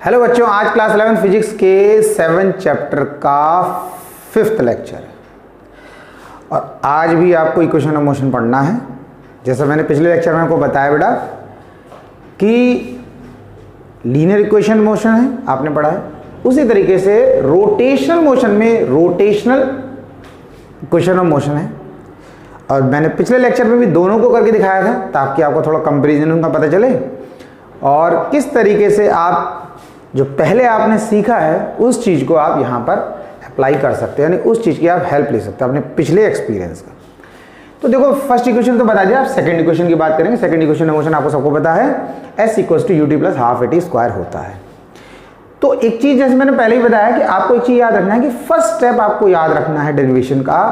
Hello बच्चों, आज class 11 physics के 7 चैप्टर का 5th लेक्चर है और आज भी आपको इक्वेशन ऑफ मोशन पढ़ना है। जैसा मैंने पिछले लेक्चर में आपको बताया बेटा कि लीनियर इक्वेशन मोशन है, आपने पढ़ा है। उसी तरीके से रोटेशनल मोशन में रोटेशनल इक्वेशन ऑफ मोशन है और मैंने पिछले लेक्चर में भी दोनों को करके दिखाया था ताकि आपको थोड़ा कंपैरिजन उनका पता चले और किस तरीके से आप जो पहले आपने सीखा है उस चीज़ को आप यहाँ पर अप्लाई कर सकते हैं, यानी उस चीज़ की आप हेल्प ले सकते हैं अपने पिछले एक्सपीरियंस का। तो देखो, फर्स्ट इक्वेशन तो बता दिया, आप सेकंड इक्वेशन की बात करेंगे। सेकंड इक्वेशन ऑफ मोशन आपको सबको पता है, S = UT + ½ AT² होता है। तो एक चीज़ जैसे मैंने पहले ही बताया कि आपको एक चीज़ याद रखना है कि फर्स्ट स्टेप आपको याद रखना है डेरिवेशन का,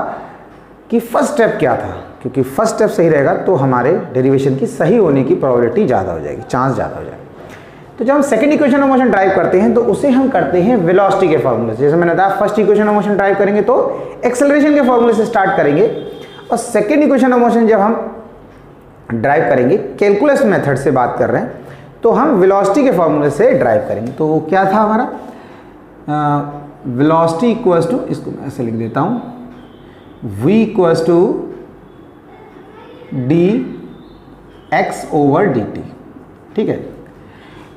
कि फर्स्ट स्टेप क्या था, क्योंकि फर्स्ट स्टेप सही रहेगा तो हमारे डेरिवेशन की सही होने की प्रोबेबिलिटी ज़्यादा हो जाएगी, चांस ज़्यादा हो जाएगा। तो जब हम second equation of motion drive करते हैं तो उसे हम करते हैं वेलोसिटी के फॉर्मूले से। जैसे मैंने बताया, first equation of motion drive करेंगे तो एक्सेलरेशन के फॉर्मूले से स्टार्ट करेंगे और सेकंड इक्वेशन ऑफ मोशन जब हम ड्राइव करेंगे, कैलकुलस मेथड से बात कर रहे हैं, तो हम वेलोसिटी के फॉर्मूले से ड्राइव करेंगे। तो वो क्या था हमारा, वेलोसिटी इक्वल्स टू, इसको मैं ऐसे लिख देता हूँ, v = dx/dt। ठीक है,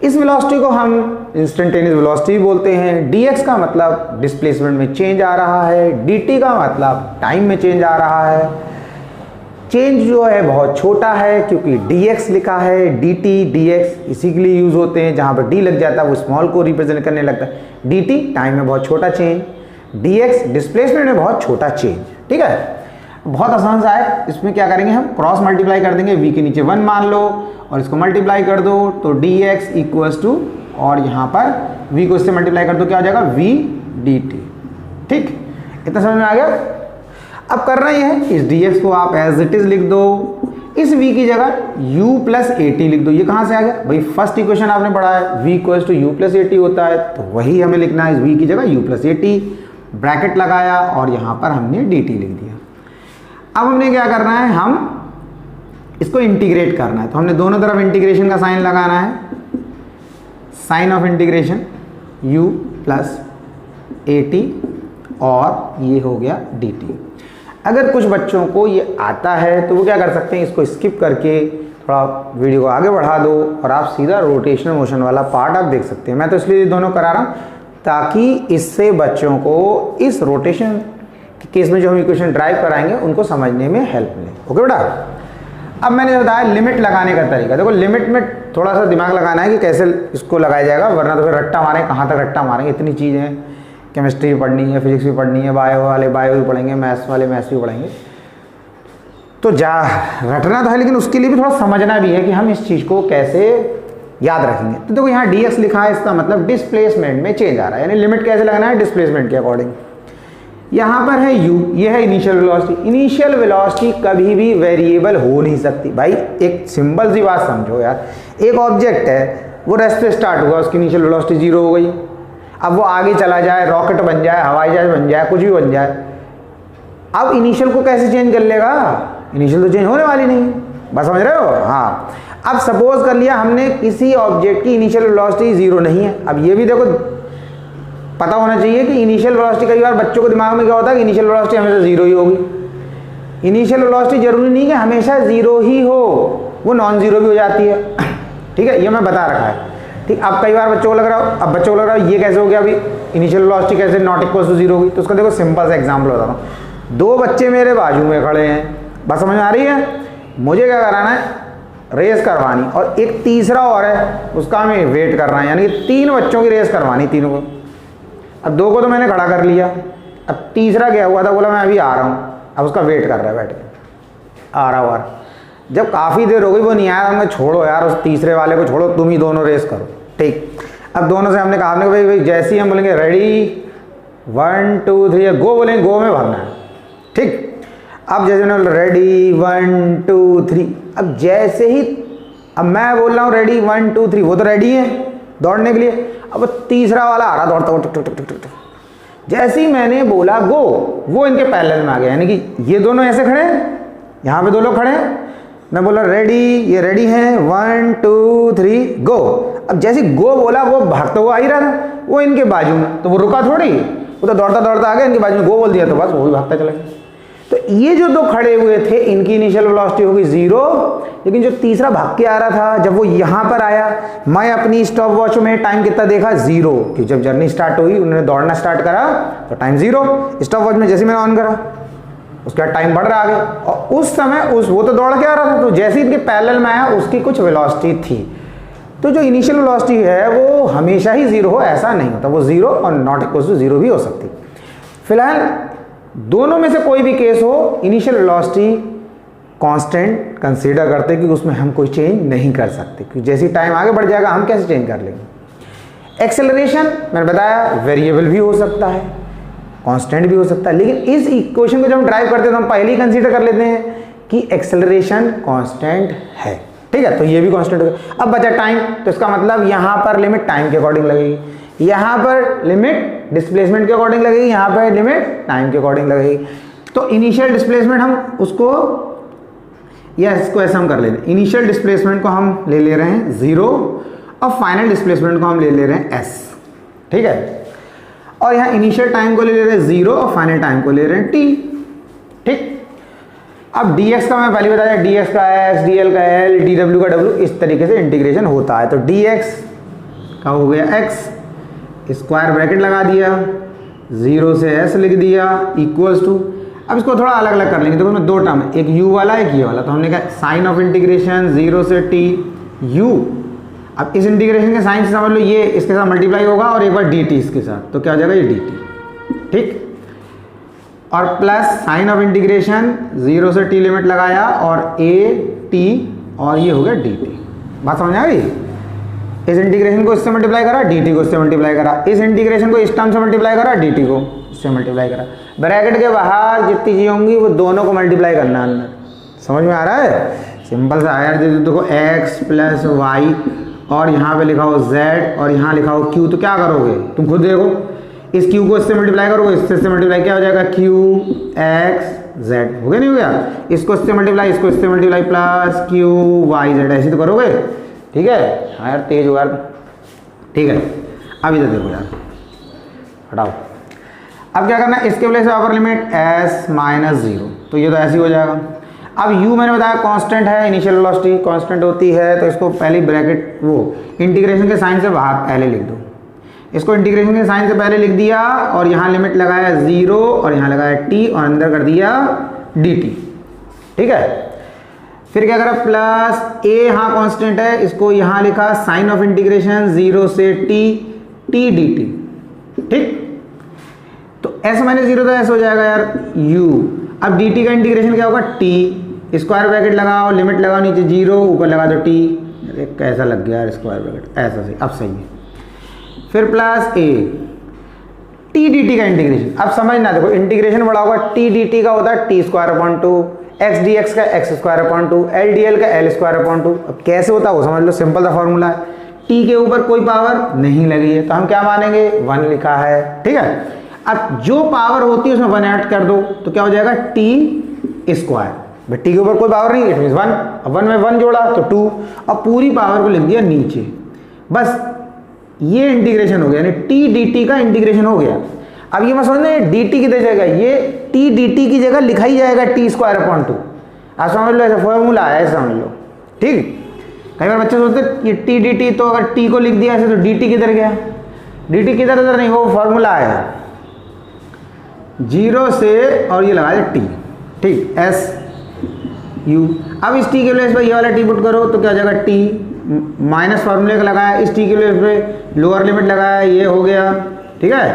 इस वेलोसिटी को हम इंस्टेंटेनियस वेलोसिटी बोलते हैं। dx का मतलब डिस्प्लेसमेंट में चेंज आ रहा है, dt का मतलब टाइम में चेंज आ रहा है। चेंज जो है बहुत छोटा है क्योंकि dx लिखा है, dt dx इसी के लिए यूज होते हैं, जहाँ पर d लग जाता है वो स्मॉल को रिप्रेजेंट करने लगता है। dt टाइम में बहुत छोटा चेंज, dx डिस्प्लेसमेंट में बहुत छोटा चेंज। ठीक है, बहुत आसान सा है। इसमें क्या करेंगे, हम क्रॉस मल्टीप्लाई कर देंगे, v के नीचे 1 मान लो और इसको मल्टीप्लाई कर दो तो dx = और यहाँ पर v को इससे मल्टीप्लाई कर दो, क्या हो जाएगा, v dt। ठीक, इतना समझ में आ गया। अब करना ये है, इस dx को आप एज इट इज लिख दो, इस v की जगह u + at लिख दो। ये कहाँ से आ गया भाई, फर्स्ट इक्वेशन आपने पढ़ा है, v = u + at होता है, तो वही हमें लिखना है। इस v की जगह u + at, ब्रैकेट लगाया और यहाँ पर हमने dt लिख दिया। अब हमने क्या करना है, हम इसको इंटीग्रेट करना है, तो हमने दोनों तरफ इंटीग्रेशन का साइन लगाना है, sign of integration u + at और ये हो गया dt। अगर कुछ बच्चों को ये आता है तो वो क्या कर सकते हैं, इसको स्किप करके थोड़ा वीडियो को आगे बढ़ा दो और आप सीधा रोटेशनल मोशन वाला पार्ट आप देख सकते हैं। मैं तो इसलिए दोनों करा रहा हूँ ताकि इससे बच्चों को इस रोटेशन के केस में जो हम इक्वेशन ड्राइव कराएंगे उनको समझने में हेल्प मिले। ओके बेटा, अब मैंने बताया लिमिट लगाने का तरीका। देखो, लिमिट में थोड़ा सा दिमाग लगाना है कि कैसे इसको लगाया जाएगा, वरना तो फिर रट्टा मारेंगे, कहाँ तक रट्टा मारेंगे, इतनी चीज़ें हैं, केमिस्ट्री भी पढ़नी है, फिजिक्स भी पढ़नी है, बायो वाले बायो भी पढ़ेंगे, मैथ्स वाले मैथ्स भी पढ़ेंगे। तो रटना तो है लेकिन उसके लिए भी थोड़ा समझना भी है कि हम इस चीज़ को कैसे याद रखेंगे। तो देखो, यहाँ dx लिखा है, इसका मतलब डिस्प्लेसमेंट में चेंज आ रहा है, यानी लिमिट कैसे लगाना है, डिस्प्लेसमेंट के अकॉर्डिंग। यहाँ पर है u, ये है इनिशियल वेलोसिटी। इनिशियल वेलोसिटी कभी भी वेरिएबल हो नहीं सकती भाई। एक सिंपल सी बात समझो यार, एक ऑब्जेक्ट है, वो रेस्ट से स्टार्ट हुआ, उसकी इनिशियल वेलोसिटी 0 हो गई। अब वो आगे चला जाए, रॉकेट बन जाए, हवाई जहाज बन जाए, कुछ भी बन जाए, अब इनिशियल को कैसे चेंज कर लेगा, इनिशियल तो चेंज होने वाली नहीं। बस समझ रहे हो। हाँ, अब सपोज कर लिया हमने किसी ऑब्जेक्ट की इनिशियल वेलोसिटी 0 नहीं है। अब ये भी देखो पता होना चाहिए कि इनिशियल वेलोसिटी, कई बार बच्चों को दिमाग में क्या होता है कि इनिशियल वेलोसिटी हमेशा 0 ही होगी। इनिशियल वेलोसिटी जरूरी नहीं कि हमेशा 0 ही हो, वो नॉन जीरो भी हो जाती है। ठीक है, ये मैं बता रखा है। ठीक, अब कई बार बच्चों को लग रहा है ये कैसे हो गया, अभी इनिशियल वेलोसिटी कैसे ≠ 0 होगी। तो उसका देखो सिंपल सा एग्जाम्पल बताता हूँ। 2 बच्चे मेरे बाजू में खड़े हैं, बस समझ में आ रही है। मुझे क्या कराना है, रेस करवानी, और एक तीसरा और है, उसका हमें वेट करना है, यानी कि 3 बच्चों की रेस करवानी, तीनों को। अब 2 को तो मैंने खड़ा कर लिया, अब तीसरा गया हुआ था, बोला मैं अभी आ रहा हूँ, अब उसका वेट कर रहा है बैठ के, आ रहा हुआ। जब काफ़ी देर हो गई वो नहीं आया, हमने छोड़ो यार, उस तीसरे वाले को छोड़ो, तुम ही दोनों रेस करो। ठीक, अब दोनों से हमने कहा भाई जैसे ही हम बोलेंगे रेडी 1 2 3 गो बोलेंगे, गो में भागना है। ठीक, अब जैसे मैंने रेडी 1 2 3, अब जैसे ही अब मैं बोल रहा हूँ रेडी 1 2 3, वो तो रेडी है दौड़ने के लिए। अब तीसरा वाला आ रहा दौड़ता हुआ, टुक टुक टुक टुक। जैसे ही मैंने बोला गो, वो इनके पैरेलल में आ गया, यानी कि ये दोनों ऐसे खड़े हैं, यहाँ पे 2 लोग खड़े हैं, मैं बोला रेडी, ये रेडी हैं 1 2 3 गो। अब जैसे गो बोला वो भागता हुआ आ ही रहा था, वो इनके बाजू में, तो वो रुका थोड़ी, वो तो दौड़ता दौड़ता आ गया, इनके बाजू में गो बोल दिया तो बस वो भी भागता चला गया। तो ये जो दो खड़े हुए थे इनकी इनिशियल वेलोसिटी होगी 0, लेकिन जो तीसरा भाग के आ रहा था जब वो यहाँ पर आया, मैं अपनी स्टॉप वॉच में टाइम कितना देखा 0, कि जब जर्नी स्टार्ट हुई उन्होंने दौड़ना स्टार्ट करा तो टाइम 0, स्टॉप वॉच में जैसे मैंने ऑन करा उसका टाइम बढ़ रहा आगे, और उस समय वो तो दौड़ के आ रहा था, तो जैसे इनके पैरेलल में आया उसकी कुछ वेलोसिटी थी। तो जो इनिशियल वेलोसिटी है वो हमेशा ही 0 हो ऐसा नहीं होता, वो 0 और नॉट इक्वल टू 0 भी हो सकती। फिलहाल दोनों में से कोई भी केस हो, इनिशियल वेलोसिटी कांस्टेंट कंसीडर करते कि उसमें हम कोई चेंज नहीं कर सकते, क्योंकि जैसे टाइम आगे बढ़ जाएगा हम कैसे चेंज कर लेंगे। एक्सेलरेशन मैंने बताया वेरिएबल भी हो सकता है, कांस्टेंट भी हो सकता है, लेकिन इस इक्वेशन को जब हम ड्राइव करते हैं तो हम पहले ही कंसीडर कर लेते हैं कि एक्सेलरेशन कांस्टेंट है, ठीक है, तो ये भी कांस्टेंट हो गया। अब बचा टाइम, तो इसका मतलब यहाँ पर लिमिट टाइम के अकॉर्डिंग लगेगी, यहाँ पर लिमिट डिस्प्लेसमेंट के अकॉर्डिंग लगेगी, यहाँ पर लिमिट टाइम के अकॉर्डिंग लगेगी। तो इनिशियल डिस्प्लेसमेंट हम उसको या इसको ऐसा हम कर लेते हैं, इनिशियल डिस्प्लेसमेंट को हम ले रहे हैं 0 और फाइनल डिस्प्लेसमेंट को हम ले रहे हैं s, ठीक है, और यहाँ इनिशियल टाइम को ले रहे हैं 0 और फाइनल टाइम को ले रहे हैं t, ठीक। अब dx का मैं पहले बताया, dx का x, dl का l, dw का w, इस तरीके से इंटीग्रेशन होता है। तो dx का हो गया x, स्क्वायर ब्रैकेट लगा दिया, 0 से s लिख दिया इक्वल्स टू, अब इसको थोड़ा अलग अलग कर लेंगे, देखो इसमें दो टर्म है, एक u वाला एक ये वाला, तो हमने कहा साइन ऑफ इंटीग्रेशन 0 से t u, अब इस इंटीग्रेशन के साइन से समझ लो ये इसके साथ मल्टीप्लाई होगा और एक बार dt इसके साथ, तो क्या हो जाएगा ये dt, ठीक, और प्लस साइन ऑफ इंटीग्रेशन 0 से t लिमिट लगाया और a t और ये हो गया dt। बात समझ आ गई? इस इंटीग्रेशन को इससे मल्टीप्लाई करा, dt को इससे मल्टीप्लाई करा, इस इंटीग्रेशन को इस टर्म से मल्टीप्लाई करा, dt को इससे मल्टीप्लाई करा, ब्रैकेट के बाहर जितनी चीज़ें होंगी वो दोनों को मल्टीप्लाई करना अंदर। समझ में आ रहा है? सिंपल सा है, देखो x प्लस वाई और यहाँ पे लिखा हो z और यहाँ लिखा हो q, तो क्या करोगे तुम खुद देखो, इस q को इससे मल्टीप्लाई करोगे, इससे मल्टीप्लाई क्या हो जाएगा q x z, हो गया नहीं हो गया, इसको इससे मल्टीप्लाई, इसको इससे multiply plus q y z, ऐसे तो करोगे, ठीक है। हाँ यार तेज हो यार, ठीक है। अब इधर देखो यार, हटाओ, अब क्या करना है, इसके place upper limit s minus 0, तो ये तो ऐसे ही हो जाएगा। अब u मैंने बताया कांस्टेंट है, इनिशियल वेलोसिटी कांस्टेंट होती है, तो इसको पहले ब्रैकेट वो इंटीग्रेशन के साइन से बाहर पहले लिख दो, इसको इंटीग्रेशन के साइन से पहले लिख दिया और यहाँ लिमिट लगाया 0 और यहाँ लगाया t और अंदर कर दिया dt, ठीक है। फिर क्या करा, प्लस a हाँ कांस्टेंट है, इसको यहाँ लिखा साइन ऑफ इंटीग्रेशन 0 से t dt, ठीक, तो s माइनस 0 तो s हो जाएगा यार u। अब dt का इंटीग्रेशन क्या होगा t, स्क्वायर ब्रैकेट लगाओ, लिमिट लगाओ नीचे 0 ऊपर लगा दो t, अरे कैसा लग गया यार स्क्वायर ब्रैकेट, ऐसा सही, अब सही है। फिर प्लस a t dt का इंटीग्रेशन, अब समझना देखो इंटीग्रेशन बड़ा होगा, t dt का होता है t square upon 2, x dx का x square upon 2, l dl का l स्क्वायर अपॉन 2। अब कैसे होता है वो समझ लो, सिंपल सा फॉर्मूला है, t के ऊपर कोई पावर नहीं लगी है तो हम क्या मानेंगे 1 लिखा है, ठीक है। अब जो पावर होती है उसमें 1 ऐड कर दो तो क्या हो जाएगा t स्क्वायर, भाई t के ऊपर कोई पावर नहीं, इट मीन 1, अब 1 में 1 जोड़ा तो 2, अब पूरी पावर को लिख दिया नीचे, बस ये इंटीग्रेशन हो गया, यानी t dt का इंटीग्रेशन हो गया। अब ये मैं समझना dt की जगह ये t dt की जगह लिखा ही जाएगा t स्क्वायर अपॉन 2, आप समझ लो, ऐसा फॉर्मूला है, ऐसा समझ लो, ठीक। कई बार बच्चे सोचते ये t dt, तो अगर t को लिख दिया ऐसे तो dt किधर गया, dt किधर इधर नहीं, वो फॉर्मूला है 0 से और ये लगा दे t, ठीक, s u। अब इस t के प्लेस पे ये वाला t पुट करो तो क्या हो जाएगा t माइनस फार्मूले का लगाया, इस t के प्लेस पे लोअर लिमिट लगाया, ये हो गया, ठीक है,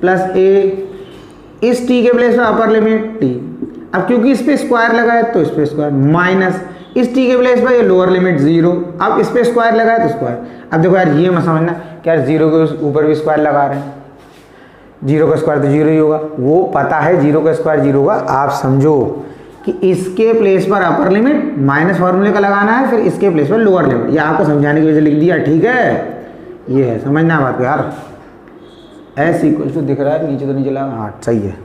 प्लस a, इस t के प्लेस पे अपर लिमिट t, अब क्योंकि इस पे स्क्वायर लगा है तो इस पे स्क्वायर, माइनस इस t के प्लेस पे ये लोअर लिमिट 0, अब इस पे स्क्वायर लगा है तो स्क्वायर। अब देखो यार ये मत समझना क्या 0 के ऊपर भी स्क्वायर लगा रहे हैं, 0 का स्क्वायर तो 0 ही होगा, वो पता है 0 का स्क्वायर 0 होगा। आप समझो कि इसके प्लेस पर अपर लिमिट माइनस फार्मूले का लगाना है, फिर इसके प्लेस पर लोअर लिमिट, ये आपको समझाने की वजह से लिख दिया, ठीक है, ये है, समझना बात को यार। एस इक्वल टू दिख रहा है नीचे तो नीचे लगा, हाँ सही है,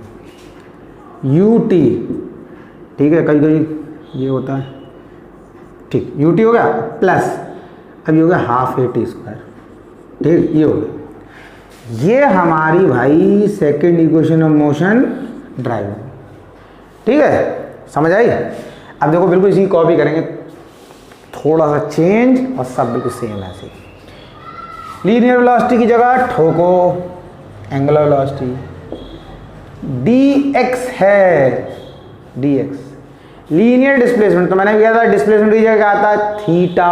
यू टी, ठीक है, कहीं कहीं ये होता है, ठीक, यू टी हो गया, प्लस अब ये हो गया हाफ ए टी स्क्वायर, ठीक, ये हो गया। ये हमारी भाई second equation of motion drive है, ठीक है, समझ आई। अब देखो बिल्कुल इसी कॉपी करेंगे, थोड़ा सा चेंज और सब बिल्कुल सेम ऐसे। लीनियर वेलोसिटी की जगह ठोको एंगुलर वेलोसिटी, dx है, dx। लीनियर डिस्प्लेसमेंट तो मैंने किया था, डिस्प्लेसमेंट की जगह क्या आता है, थीटा,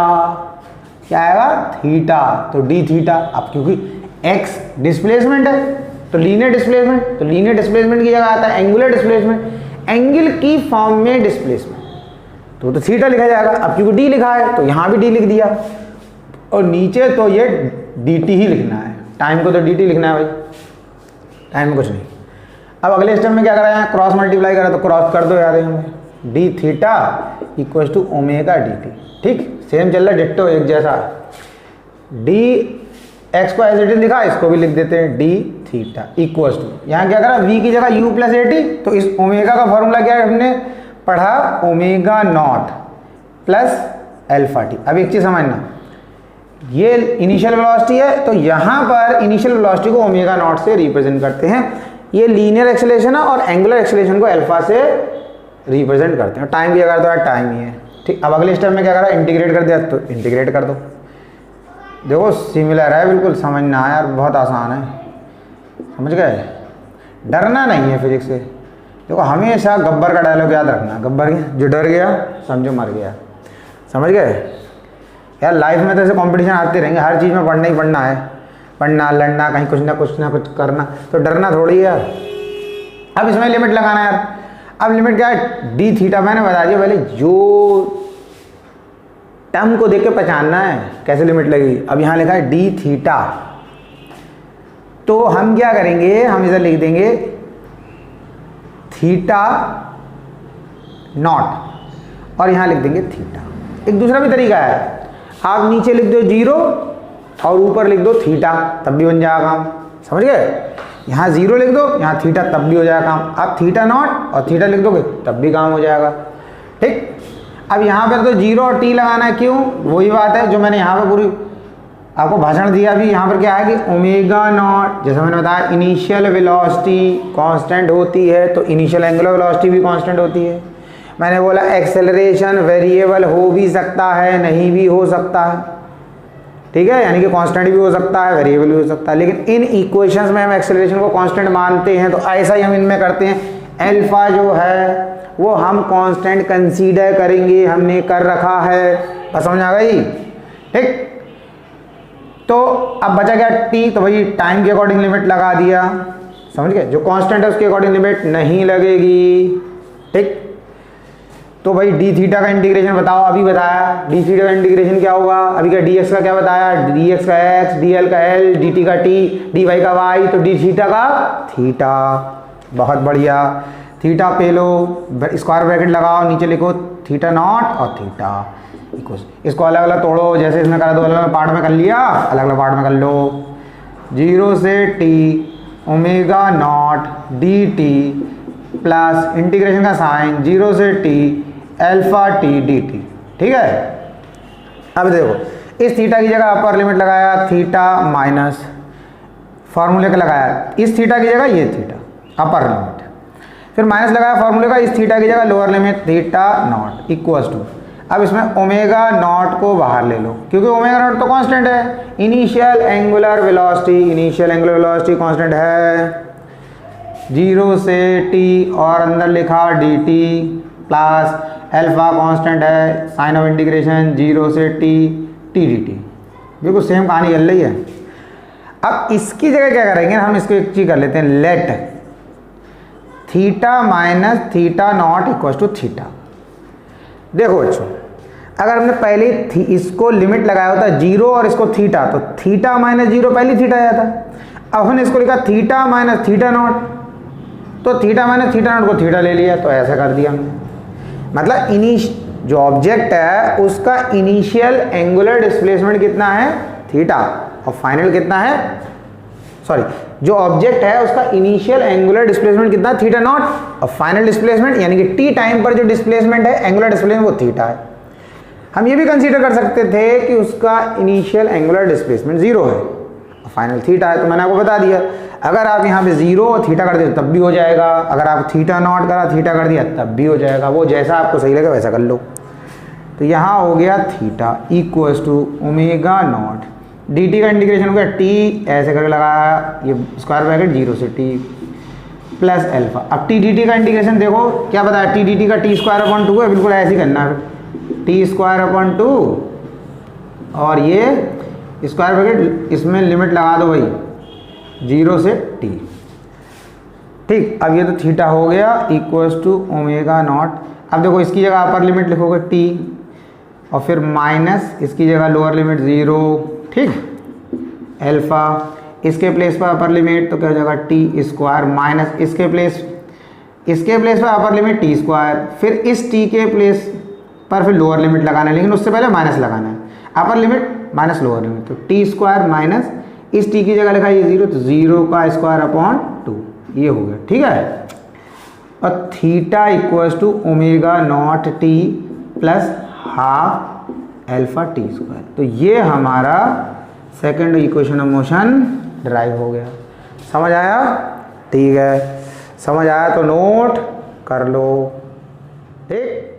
क्या आएगा, थीटा, तो डी थीटा। अब क्योंकि x डिस्प्लेसमेंट है तो लीनियर डिस्प्लेसमेंट, तो लीनियर डिस्प्लेसमेंट की जगह आता है एंगुलर डिस्प्लेसमेंट, एंगल की फॉर्म में डिस्प्लेसमेंट, तो थीटा लिखा जाएगा। अब क्योंकि डी लिखा है तो यहाँ भी डी लिख दिया, और नीचे तो ये डी टी ही लिखना है, टाइम को तो डी टी लिखना है भाई, टाइम में कुछ नहीं। अब अगले स्टेप में क्या करा है, क्रॉस मल्टीप्लाई करा, तो क्रॉस कर दो याद है हमें, D theta equal to omega D T, ठीक, सेम चल रहा है, डिट्टो एक जैसा। डी एक्स को एज इट इज लिखा, इसको भी लिख देते हैं डी थीटा इक्वल टू, यहाँ क्या करा, वी की जगह यू प्लस ए टी, तो इस ओमेगा का फॉर्मूला क्या है, हमने पढ़ा omega naught plus alpha T. अब एक चीज समझना, ये इनिशियल वेलोसिटी है, तो यहाँ पर इनिशियल वेलोसिटी को ओमेगा नॉट से रिप्रेजेंट करते हैं, ये लीनियर एक्सेलरेशन है, और एंगुलर एक्सेलरेशन को अल्फा से रिप्रेजेंट करते हैं। टाइम भी अगर तो टाइम ही है, ठीक। अब अगले स्टेप में क्या करा, इंटीग्रेट कर दिया, तो इंटीग्रेट कर दो, देखो सिमिलर है बिल्कुल, समझना है यार, बहुत आसान है, समझ गए, डरना नहीं है फिजिक्स से। देखो हमेशा गब्बर का डायलॉग याद रखना, गब्बर जो डर गया समझो मर गया, समझ गए यार। लाइफ में तो ऐसे कंपटीशन आते रहेंगे, हर चीज़ में पढ़ना ही पढ़ना है, पढ़ना लड़ना, कहीं कुछ ना कुछ करना, तो डरना थोड़ी है यार। अब इसमें लिमिट लगाना है यार। अब लिमिट क्या है, डी थीटा, मैंने बता दिया पहले, जो टर्म को देख के पहचानना है कैसे लिमिट लगेगी। अब यहाँ लिखा है डी थीटा, तो हम क्या करेंगे, हम इधर लिख देंगे थीटा नॉट, और यहाँ लिख देंगे थीटा। एक दूसरा भी तरीका है, आप नीचे लिख दो 0 और ऊपर लिख दो थीटा, तब भी बन जाएगा काम, समझ गए। यहाँ 0 लिख दो, यहाँ थीटा, तब भी हो जाएगा काम। आप थीटा नॉट और थीटा लिख दोगे तब भी काम हो जाएगा, ठीक। अब यहाँ पर तो 0 और t लगाना है, क्यों, वही बात है जो मैंने यहाँ पर पूरी आपको भाषण दिया अभी। यहाँ पर क्या है कि ओमेगा नॉट, जैसे मैंने बताया इनिशियल वेलोसिटी कांस्टेंट होती है, तो इनिशियल एंगुलर वेलोसिटी भी कांस्टेंट होती है। मैंने बोला एक्सेलरेशन वेरिएबल हो भी सकता है, नहीं भी हो सकता है, ठीक है, यानी कि कांस्टेंट भी हो सकता है, वेरिएबल भी हो सकता है, लेकिन इन इक्वेशंस में हम एक्सेलरेशन को कांस्टेंट मानते हैं, तो ऐसा ही हम इनमें करते हैं। अल्फा जो है वो हम कांस्टेंट कंसीडर करेंगे, हमने कर रखा है, बस समझ आ गई, ठीक। तो अब बचा क्या टी, तो भाई टाइम के अकॉर्डिंग लिमिट लगा दिया, समझ गए, जो कांस्टेंट है उसके अकॉर्डिंग लिमिट नहीं लगेगी, ठीक। तो भाई डी थीटा का इंटीग्रेशन बताओ, अभी बताया डी थीटा का इंटीग्रेशन क्या होगा, अभी का डी एक्स का क्या बताया, डी एक्स का एक्स, डी एल का एल, डी टी का टी, डी वाई का वाई, तो डी थीटा का थीटा, बहुत बढ़िया। थीटा पे लो, स्क्वायर ब्रैकेट लगाओ, नीचे लिखो थीटा नॉट और थीटा इक्वल, इसको अलग अलग तोड़ो, जैसे इसमें करा दो, अलग अलग पार्ट में कर लिया, अलग अलग पार्ट में कर लो। 0 से T omega not D T plus integration का साइन 0 से T alpha T D T, ठीक है। अब देखो इस थीटा की जगह अपर लिमिट लगाया थीटा माइनस, फार्मूले का लगाया इस थीटा की जगह ये थीटा अपर लिमिट, फिर माइनस लगाया फार्मूले का इस थीटा की जगह lower limit theta not equals to, अब इसमें ओमेगा नॉट को बाहर ले लो, क्योंकि ओमेगा नॉट तो कांस्टेंट है, इनिशियल एंगुलर वेलोसिटी कांस्टेंट है 0 से टी, और अंदर लिखा D T plus alpha constant है, साइन ऑफ इंटीग्रेशन 0 से टी टी डी टी, बिल्कुल सेम कहानी चल रही है। अब इसकी जगह क्या करेंगे, हम इसको एक चीज कर लेते हैं, let theta minus theta not equal to theta. देखो बच्चों, अगर हमने पहले इसको लिमिट लगाया होता 0 और इसको थीटा, तो थीटा माइनस 0 पहले थीटा आया था। अब हमने इसको लिखा थीटा माइनस थीटा नॉट, तो थीटा माइनस थीटा नॉट को थीटा ले लिया, तो ऐसा कर दिया हमने। मतलब जो ऑब्जेक्ट है उसका इनिशियल एंगुलर डिस्प्लेसमेंट कितना है थीटा, और फाइनल कितना है, सॉरी, जो ऑब्जेक्ट है उसका इनिशियल एंगुलर डिस्प्लेसमेंट कितना है थीटा नॉट, और फाइनल डिस्प्लेसमेंट यानी कि टी टाइम पर जो डिस्प्लेसमेंट है एंगुलर डिस्प्लेसमेंट वो थीटा है। हम ये भी कंसीडर कर सकते थे कि उसका इनिशियल एंगुलर डिस्प्लेसमेंट 0 है, फाइनल थीटा है। तो मैंने आपको बता दिया, अगर आप यहाँ पे 0 और थीटा कर दिया तब भी हो जाएगा, अगर आप थीटा नॉट करा थीटा कर दिया तब भी हो जाएगा, वो जैसा आपको सही लगे वैसा कर लो। तो यहाँ हो गया theta equals to omega not, D T का इंटीग्रेशन हो गया टी ऐसे करके लगाया, ये स्क्वायर ब्रैकेट 0 से टी प्लस एल्फा। अब टी डी टी का इंटीग्रेशन देखो क्या बताया, टी डी टी का टी स्क्वायर अपॉन 2 है, बिल्कुल ऐसे ही करना है, टी स्क्वायर अपॉन 2 और ये स्क्वायर ब्रैकेट इसमें लिमिट लगा दो भाई 0 से टी। ठीक, अब ये तो थीटा हो गया इक्वल्स टू ओमेगा नॉट। अब देखो इसकी जगह अपर लिमिट लिखोगे टी और फिर माइनस इसकी जगह लोअर लिमिट 0, ठीक, एल्फा इसके प्लेस पर अपर लिमिट तो क्या हो जाएगा टी स्क्वायर माइनस इसके प्लेस पर अपर लिमिट टी स्क्वायर, फिर इस टी के प्लेस पर फिर लोअर लिमिट लगाना है, लेकिन उससे पहले माइनस लगाना है, upper limit minus lower limit, तो टी स्क्वायर माइनस इस टी की जगह लिखा है 0 तो 0 का स्क्वायर अपॉन 2, ये हो गया, ठीक है। और theta equals to omega not T plus half alpha T square. तो ये हमारा second equation of motion drive हो गया। समझ आया? ठीक है, समझ आया तो नोट कर लो, ठीक।